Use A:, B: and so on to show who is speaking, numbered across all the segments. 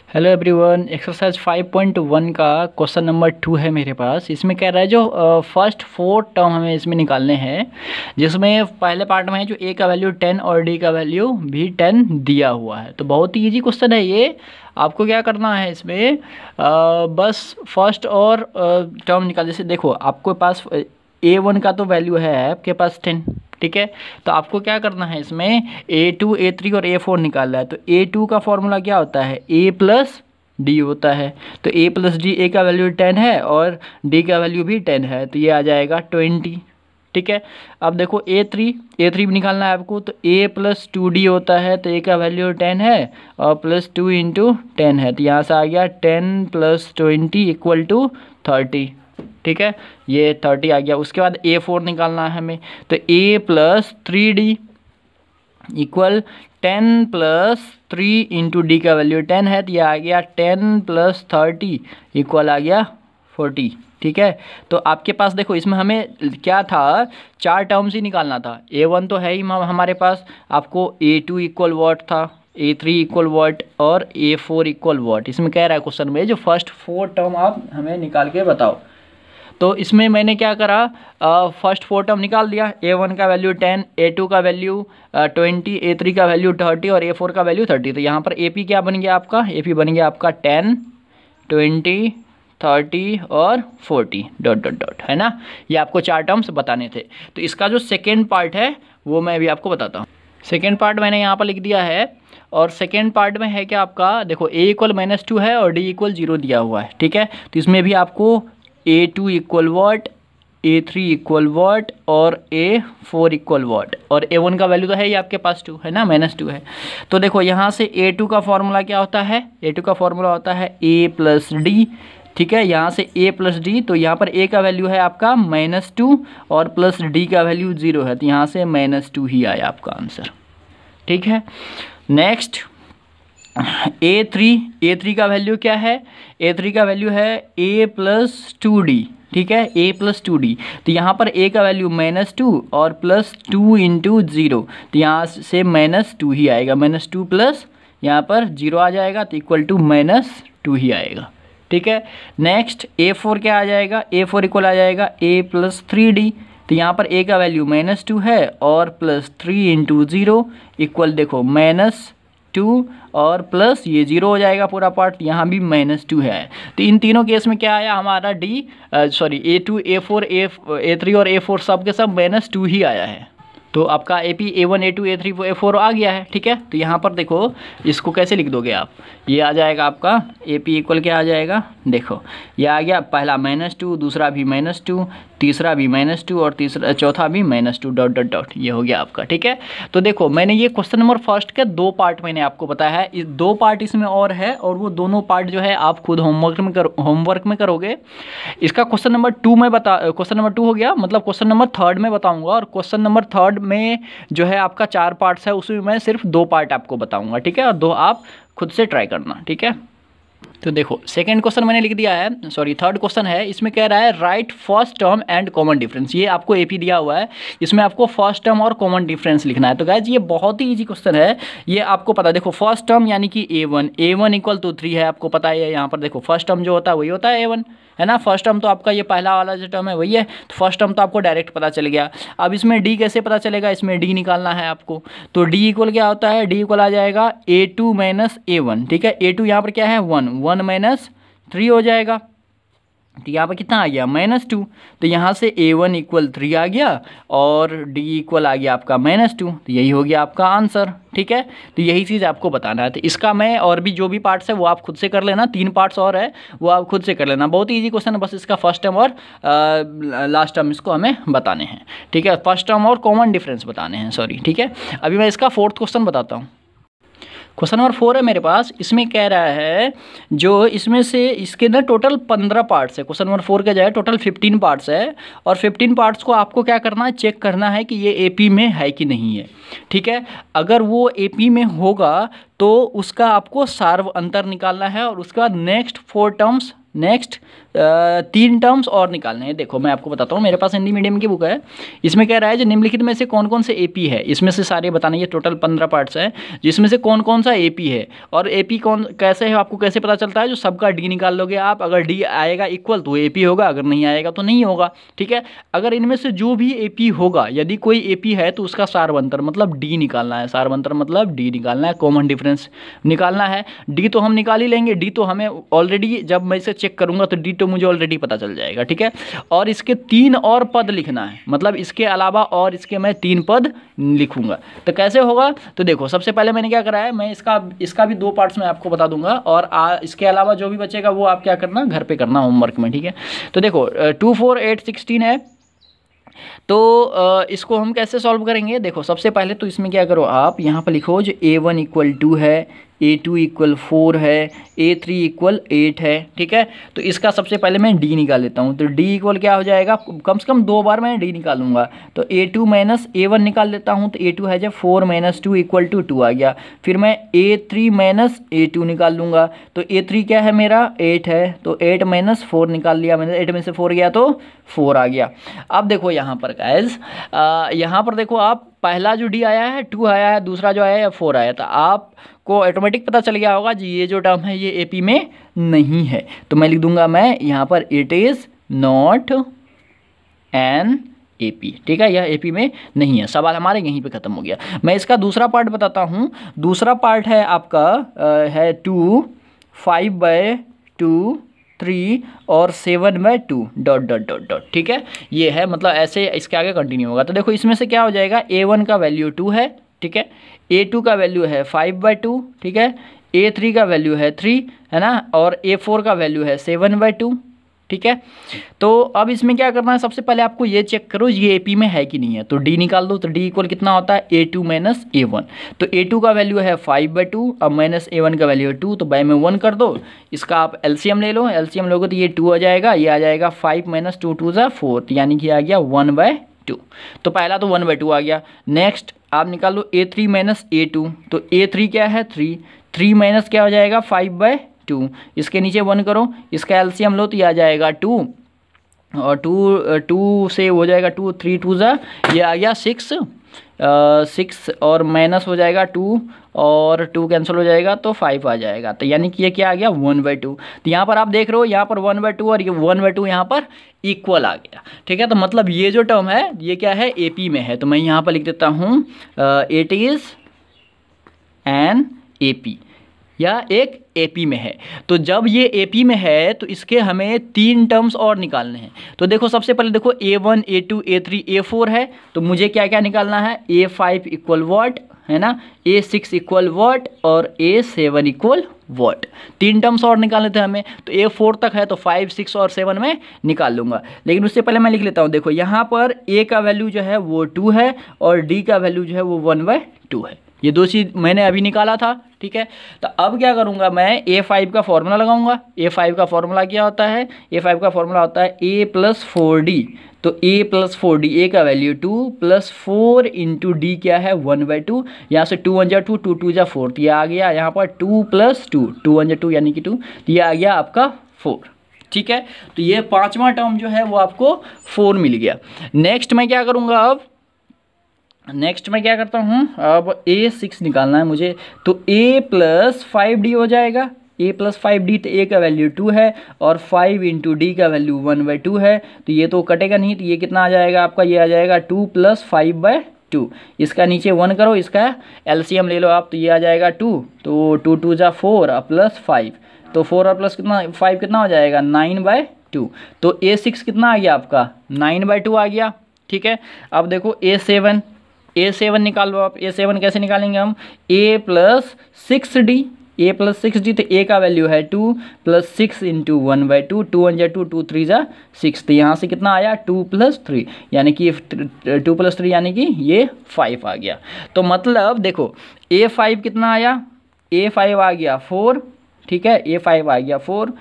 A: Hello everyone, exercise 5.1 का question number 2 है मेरे पास। इसमें कह रहा है जो फर्स्ट 4 टर्म हमें इसमें निकालने हैं, जिसमें पहले पार्ट में है जो ए का वैल्यू 10 और डी का वैल्यू भी 10 दिया हुआ है। तो बहुत ही इजी क्वेश्चन है ये। आपको क्या करना है इसमें, बस फर्स्ट और टर्म निकाल। जैसे देखो आपके पास A1 का तो वैल्यू है आपके पास 10, ठीक है। तो आपको क्या करना है इसमें A2, A3 और A4 निकालना है। तो A2 का फॉर्मूला क्या होता है, A प्लस डी होता है। तो A प्लस डी, A का वैल्यू 10 है और D का वैल्यू भी 10 है, तो ये आ जाएगा 20, ठीक है। अब देखो A3 भी निकालना है आपको। तो A प्लस 2D होता है, तो A का वैल्यू 10 है और प्लस 2 इंटू 10 है, तो यहाँ से आ गया 10 प्लस 20 इक्वल टू 30, ठीक है। ये 30 आ गया। उसके बाद A4 निकालना है हमें। तो A plus 3D equal 10 plus 3 into D का वैल्यू 10 है, तो ये आ गया 10 प्लस 30 इक्वल आ गया 40, ठीक है। तो आपके पास देखो इसमें हमें क्या था, 4 टर्म्स ही निकालना था। A1 तो है ही हमारे पास, आपको A2 इक्वल वॉट था, A3 इक्वल वॉट और A4 इक्वल वॉट। इसमें कह रहा है क्वेश्चन में जो फर्स्ट 4 टर्म आप हमें निकाल के बताओ। तो इसमें मैंने क्या करा, फर्स्ट 4 टर्म निकाल दिया। A1 का वैल्यू 10, A2 का वैल्यू 20, A3 का वैल्यू 30 और A4 का वैल्यू 30। तो यहाँ पर AP क्या बन गया आपका, AP बन गया आपका 10, 20, 30 और 40 डॉट डॉट डॉट, है ना। ये आपको 4 टर्म्स बताने थे। तो इसका जो सेकेंड पार्ट है वो मैं अभी आपको बताता हूँ। सेकेंड पार्ट मैंने यहाँ पर लिख दिया है, और सेकेंड पार्ट में है क्या आपका, देखो A इक्वल -2 है और D इक्वल 0 दिया हुआ है, ठीक है। तो इसमें भी आपको A2 equal what, A3 equal what और A4 इक्वल वॉट, और A1 का वैल्यू तो है ही आपके पास 2 है ना, -2 है। तो देखो यहाँ से A2 का फॉर्मूला क्या होता है, A2 का फॉर्मूला होता है A प्लस डी, ठीक है। यहाँ से A प्लस डी, तो यहाँ पर A का वैल्यू है आपका -2 और प्लस D का वैल्यू 0 है, तो यहाँ से -2 ही आया आपका आंसर, ठीक है। नेक्स्ट A3 का वैल्यू क्या है, A3 का वैल्यू है A प्लस 2D, ठीक है, A प्लस 2D। तो यहाँ पर A का वैल्यू -2 और प्लस 2 इंटू 0, तो यहाँ से -2 ही आएगा। -2 प्लस यहाँ पर 0 आ जाएगा, तो इक्वल टू -2 ही आएगा, ठीक है। नेक्स्ट A4 क्या आ जाएगा, A4 इक्वल आ जाएगा A प्लस 3D। तो यहाँ पर A का वैल्यू -2 है और प्लस 3 इंटू 0 इक्वल, देखो -2 और प्लस ये 0 हो जाएगा पूरा पार्ट, यहाँ भी -2 है। तो इन तीनों केस में क्या आया हमारा A2, A4, A3 और A4 सब के सब -2 ही आया है। तो आपका AP A1, A2, A3, A4 आ गया है, ठीक है। तो यहाँ पर देखो इसको कैसे लिख दोगे आप, ये आ जाएगा आपका AP इक्वल क्या आ जाएगा, देखो ये आ गया, पहला -2, दूसरा भी -2, तीसरा भी -2 और चौथा भी -2 डॉट डॉट डॉट, ये हो गया आपका, ठीक है। तो देखो मैंने ये क्वेश्चन नंबर फर्स्ट के 2 पार्ट मैंने आपको बताया है, इस 2 पार्ट इसमें और है, और वो दोनों पार्ट जो है आप खुद होमवर्क में करोगे। इसका क्वेश्चन नंबर 2 में क्वेश्चन नंबर 2 हो गया, मतलब क्वेश्चन नंबर 3 में बताऊंगा, और क्वेश्चन नंबर 3 में जो है आपका 4 पार्ट्स है, उसमें मैं सिर्फ 2 पार्ट आपको बताऊंगा, ठीक है, और 2 आप खुद से ट्राई करना, ठीक है। तो देखो सेकंड क्वेश्चन मैंने लिख दिया है, थर्ड क्वेश्चन है। इसमें कह रहा है right first term and common difference. ये आपको AP दिया हुआ है, इसमें आपको फर्स्ट टर्म और कॉमन डिफरेंस लिखना है। तो गाइज ये बहुत ही इजी क्वेश्चन है, ये आपको पता है। देखो फर्स्ट टर्म यानी कि A1 इक्वल टू 3 है, आपको पता है। यहाँ पर देखो फर्स्ट टर्म जो होता है वही होता है A1, है ना। फर्स्ट टर्म तो आपका ये पहला वाला जो टर्म है वही है, तो फर्स्ट टर्म तो आपको डायरेक्ट पता चल गया। अब इसमें D कैसे पता चलेगा, इसमें D निकालना है आपको। तो D इक्वल क्या होता है, D इक्वल आ जाएगा A2 माइनस A1, ठीक है। A2 यहाँ पर क्या है 1 माइनस 3 हो जाएगा, तो यहाँ पर कितना आ गया -2। तो यहाँ से A1 इक्वल 3 आ गया और D इक्वल आ गया आपका -2, तो यही हो गया आपका आंसर, ठीक है। तो यही चीज़ आपको बताना है। तो इसका मैं और भी जो भी पार्ट्स है वो आप खुद से कर लेना, 3 पार्ट्स और है वो आप खुद से कर लेना। बहुत ही ईजी क्वेश्चन है, बस इसका फर्स्ट टर्म और लास्ट टर्म इसको हमें बताने हैं, ठीक है। फर्स्ट टर्म और कॉमन डिफरेंस बताने हैं, ठीक है। अभी मैं इसका 4th क्वेश्चन बताता हूँ। क्वेश्चन नंबर 4 है मेरे पास। इसमें कह रहा है जो इसमें से इसके ना टोटल 15 पार्ट्स है। क्वेश्चन नंबर 4 का जो है टोटल 15 पार्ट्स है, और 15 पार्ट्स को आपको क्या करना है, चेक करना है कि ये AP में है कि नहीं है, ठीक है। अगर वो AP में होगा तो उसका आपको सार्व अंतर निकालना है, और उसके बाद नेक्स्ट 4 टर्म्स, नेक्स्ट तीन टर्म्स और निकालने हैं। देखो मैं आपको बताता हूँ, मेरे पास हिंदी मीडियम की बुक है, इसमें कह रहा है जो निम्नलिखित में से कौन कौन से एपी है, इसमें से सारे बताने, ये टोटल 15 पार्ट्स हैं, जिसमें से कौन कौन सा एपी है और एपी कौन कैसे है आपको कैसे पता चलता है, जो सबका डी निकाल लोगे आप, अगर डी आएगा इक्वल तो एपी होगा, अगर नहीं आएगा तो नहीं होगा। ठीक है, अगर इनमें से जो भी एपी होगा, यदि कोई एपी है तो उसका सारवंतर मतलब डी निकालना है, सारवंतर मतलब डी निकालना है, कॉमन डिफरेंस निकालना है। डी तो हम निकाल ही लेंगे, डी तो हमें ऑलरेडी, जब मैं इसे चेक करूंगा तो डी तो मुझे ऑलरेडी पता चल जाएगा। ठीक है, और इसके 3 और पद लिखना है, मतलब इसके अलावा और इसके मैं 3 पद लिखूंगा। तो कैसे होगा, तो देखो सबसे पहले मैंने क्या करा है, मैं इसका भी 2 पार्ट्स मैं आपको बता दूंगा, और इसके अलावा जो भी बचेगा वो आप क्या करना, घर पे करना होमवर्क में। ठीक है, तो देखो 2 4 8 16 है, तो इसको हम कैसे सॉल्व करेंगे। देखो सबसे पहले तो इसमें क्या करो, आप यहाँ पर लिखो जो A1 = 2 है, A2 = 4 है, A3 = 8 है। ठीक है, तो इसका सबसे पहले मैं D निकाल लेता हूँ, तो D इक्वल क्या हो जाएगा, कम से कम 2 बार मैं D निकालूंगा, तो A2 - A1 निकाल लेता हूँ, तो A2 है जब 4 - 2 = 2 आ गया। फिर मैं A3 - A2 निकाल लूँगा, तो A3 क्या है मेरा 8 है, तो 8 - 4 निकाल लिया मैंने, 8 में से 4 गया तो 4 आ गया। अब देखो यहाँ पर गाइस, यहाँ पर देखो आप, पहला जो डी आया है 2 आया है, दूसरा जो आया है 4 आया, तो आपको ऑटोमेटिक पता चल गया होगा जी ये जो टर्म है ये एपी में नहीं है, तो मैं लिख दूंगा मैं यहाँ पर it is not an AP. ठीक है, यह एपी में नहीं है, सवाल हमारे यहीं पे ख़त्म हो गया। मैं इसका दूसरा पार्ट बताता हूँ, दूसरा पार्ट है आपका है 2 5/2 3 और 7/2 ... ठीक है, ये है, मतलब ऐसे इसके आगे कंटिन्यू होगा। तो देखो इसमें से क्या हो जाएगा, A1 का वैल्यू 2 है, ठीक है, A2 का वैल्यू है 5/2, ठीक है, A3 का वैल्यू है 3 है ना, और A4 का वैल्यू है 7/2। ठीक है, तो अब इसमें क्या करना है, सबसे पहले आपको ये चेक करो ये एपी में है कि नहीं है, तो डी निकाल दो, तो डी इक्वल कितना होता है A2 - A1, तो A2 का वैल्यू है 5/2, अब माइनस A1 का वैल्यू है 2, तो बाय में 1 कर दो, इसका आप एलसीएम ले लो, एलसीएम लोगे तो ये 2 आ जाएगा, ये आ जाएगा 5 - 2 2 = 4, यानी कि आ गया 1/2, तो पहला तो 1/2 आ गया। नेक्स्ट आप निकाल लो A3 - A2, तो A3 क्या है 3 माइनस क्या हो जाएगा 5/2, इसके नीचे 1 करो, इसका एलसीएम लो तो ये आ जाएगा 2, और 2 से हो जाएगा 2 3 2 ये आ गया 6 और माइनस हो जाएगा 2 और 2 कैंसिल हो जाएगा तो 5 आ जाएगा, तो यानी कि ये क्या आ गया 1/2। तो यहाँ पर आप देख रहे हो, यहाँ पर 1/2 और ये 1/2 यहाँ पर इक्वल आ गया। ठीक है, तो मतलब ये जो टर्म है ये क्या है एपी में है, तो मैं यहाँ पर लिख देता हूँ इट इज़ एन एपी, या एक एपी में है। तो जब ये एपी में है तो इसके हमें 3 टर्म्स और निकालने हैं। तो देखो सबसे पहले देखो A1 A2 A3 A4 है, तो मुझे क्या क्या निकालना है, A5 = व्हाट है ना, A6 = व्हाट और A7 = व्हाट, 3 टर्म्स और निकालने थे हमें, तो A4 तक है तो 5 6 और 7 में निकाल लूँगा। लेकिन उससे पहले मैं लिख लेता हूँ, देखो यहाँ पर A का वैल्यू जो है वो 2 है और D का वैल्यू जो है वो 1/2 है, ये 2 चीज़ मैंने अभी निकाला था। ठीक है, तो अब क्या करूँगा मैं A5 का फॉर्मूला लगाऊंगा। A5 का फॉर्मूला क्या होता है, A5 का फॉर्मूला होता है A + 4D, तो A + 4D, A का वैल्यू 2 + 4 × D क्या है 1/2, यहाँ से 2 1 2 2 2 4, तो ये आ गया यहाँ पर 2 + 2 2 1 2 यानी कि 2, तो ये आ गया आपका 4। ठीक है, तो ये 5वां टर्म जो है वो आपको 4 मिल गया। नेक्स्ट मैं क्या करूँगा, अब नेक्स्ट मैं क्या करता हूँ, अब A6 निकालना है मुझे, तो A + 5D हो जाएगा, A + 5D, तो A का वैल्यू 2 है और 5 × D का वैल्यू 1/2 है, तो ये तो कटेगा नहीं, तो ये कितना आ जाएगा आपका, ये आ जाएगा 2 + 5/2, इसका नीचे 1 करो, इसका एलसीएम ले लो आप, तो ये आ जाएगा 2, तो 2 2 = 4 और +5, तो 4 और प्लस कितना 5 कितना हो जाएगा 9/2, तो A6 कितना आ गया आपका 9/2 आ गया। ठीक है, अब देखो A7 निकाल लो आप। A7 कैसे निकालेंगे हम, A + 6D, A + 6D, तो A का वैल्यू है 2 + 6 × 1/2, 2 1 2 2 3 6, तो यहाँ से कितना आया 2 + 3, यानी कि 2 + 3 यानी कि ये 5 आ गया। तो मतलब देखो A5 कितना आया, A5 आ गया 4, ठीक है, A5 आ गया 4,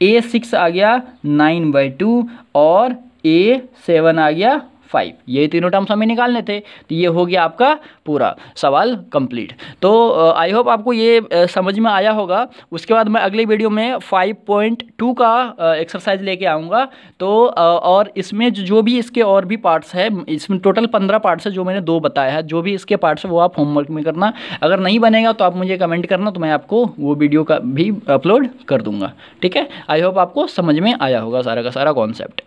A: A6 आ गया 9/2 और A7 आ गया 5, ये तीनों टर्म्स हमें निकालने थे। तो ये हो गया आपका पूरा सवाल कंप्लीट। तो आई होप आपको ये समझ में आया होगा। उसके बाद मैं अगले वीडियो में 5.2 का एक्सरसाइज लेके आऊँगा। तो और इसमें जो भी इसके और भी पार्ट्स है, इसमें टोटल 15 पार्ट्स है, जो मैंने 2 बताया है। जो भी इसके पार्ट्स है वो आप होमवर्क में करना। अगर नहीं बनेगा तो आप मुझे कमेंट करना, तो मैं आपको वो वीडियो का भी अपलोड कर दूँगा। ठीक है, आई होप आपको समझ में आया होगा सारा का सारा कॉन्सेप्ट।